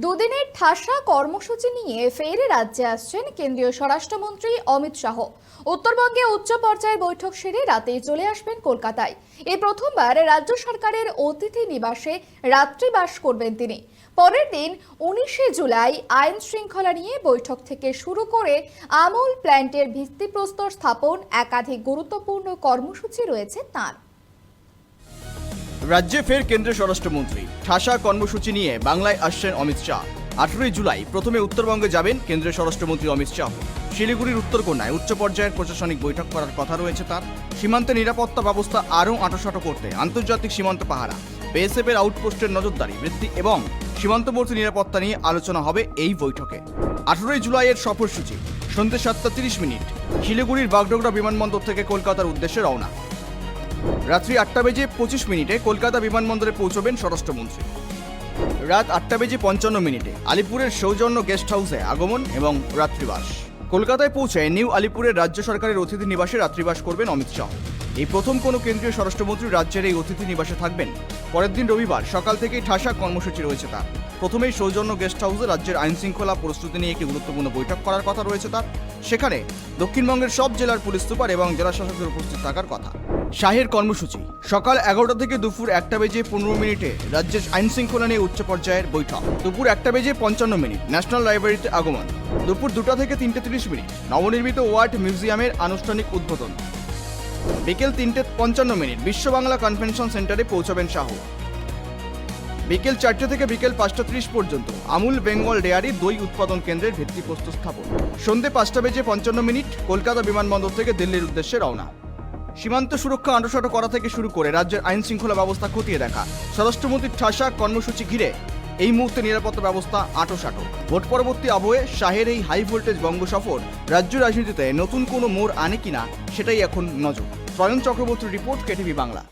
দুদিনের ঠাসা কর্মসূচি নিয়ে ফের রাজ্যে আসছেন কেন্দ্রীয় স্বরাষ্ট্রমন্ত্রী অমিত শাহ। উত্তরবঙ্গে উচ্চ পর্যায়ের বৈঠক সেরে রাতেই চলে আসবেন কলকাতায়। এই প্রথমবার রাজ্য সরকারের অতিথি নিবাসে রাত্রিবাস করবেন তিনি। পরের দিন 19শে জুলাই আইন শৃঙ্খলা নিয়ে বৈঠক থেকে শুরু করে আমুল প্ল্যান্টের ভিত্তিপ্রস্তর স্থাপন একাধিক গুরুত্বপূর্ণ কর্মসূচি রয়েছে তাঁর। রাজ্যে ফের কেন্দ্রীয় স্বরাষ্ট্রমন্ত্রী ঠাসা কর্মসূচি নিয়ে বাংলায় আসছেন অমিত শাহ। 18 জুলাই প্রথমে উত্তরবঙ্গে যাবেন কেন্দ্রীয় স্বরাষ্ট্রমন্ত্রী অমিত শাহ। শিলিগুড়ির উত্তরকন্যায় উচ্চ পর্যায়ের প্রশাসনিক বৈঠক করার কথা রয়েছে তার। সীমান্তে নিরাপত্তা ব্যবস্থা আরও আঁটোসাঁটো করতে আন্তর্জাতিক সীমান্ত পাহারা, বিএসএফ এর আউটপোস্টের নজরদারি বৃদ্ধি এবং সীমান্তবর্তী নিরাপত্তা নিয়ে আলোচনা হবে এই বৈঠকে। 18 জুলাইয়ের সফরসূচি সন্ধ্যে 7:30 শিলিগুড়ির বাগডোগরা বিমানবন্দর থেকে কলকাতার উদ্দেশ্যে রওনা। রাত্রি 8:25 কলকাতা বিমানবন্দরে পৌঁছবেন স্বরাষ্ট্রমন্ত্রী। রাত 8:55 আলিপুরের সৌজন্য গেস্ট হাউসে আগমন এবং রাত্রিবাস। কলকাতায় পৌঁছে নিউ আলিপুরের রাজ্য সরকারের অতিথি নিবাসে রাত্রিবাস করবেন অমিত শাহ। এই প্রথম কোনো কেন্দ্রীয় স্বরাষ্ট্রমন্ত্রী রাজ্যের এই অতিথি নিবাসে থাকবেন। পরের দিন রবিবার সকাল থেকেই ঠাসা কর্মসূচি রয়েছে তার। প্রথমেই সৌজন্য গেস্ট হাউসে রাজ্যের আইন শৃঙ্খলা পরিস্থিতি নিয়ে একটি গুরুত্বপূর্ণ বৈঠক করার কথা রয়েছে তার। সেখানে দক্ষিণবঙ্গের সব জেলার পুলিশ সুপার এবং জেলা শাসকদের উপস্থিত থাকার কথা। শাহের কর্মসূচি সকাল 11টা থেকে দুপুর 1:15 রাজ্যের আইন শৃঙ্খলা নিয়ে উচ্চ পর্যায়ের বৈঠক। দুপুর 1:55 ন্যাশনাল লাইব্রেরিতে আগমন। দুপুর 2টা থেকে 3:30 নবনির্মিত ওয়ার্ড মিউজিয়ামের আনুষ্ঠানিক উদ্বোধন। বিকেল 3:55 বিশ্ব বাংলা কনভেনশন সেন্টারে পৌঁছবেন শাহ। বিকেল 4টে থেকে বিকেল 5:30 পর্যন্ত আমুল বেঙ্গল ডেয়ারি দই উৎপাদন কেন্দ্রের ভিত্তিপ্রস্তর স্থাপন। সন্ধ্যে 5:55 কলকাতা বিমানবন্দর থেকে দিল্লির উদ্দেশ্যে রওনা। সীমান্ত সুরক্ষা আঁটোসাঁটো করা থেকে শুরু করে রাজ্যের আইন শৃঙ্খলা ব্যবস্থা খতিয়ে দেখা, স্বরাষ্ট্রমন্ত্রীর ঠাসা কর্মসূচি ঘিরে এই মুহূর্তে নিরাপত্তা ব্যবস্থা আঁটোসাঁটো। ভোট পরবর্তী আবহে শাহের এই হাই ভোল্টেজ বঙ্গ সফর রাজ্য রাজনীতিতে নতুন কোনো মোড় আনে কিনা সেটাই এখন নজর। ত্রয়ন চক্রবর্তীর রিপোর্ট, কেটিভি বাংলা।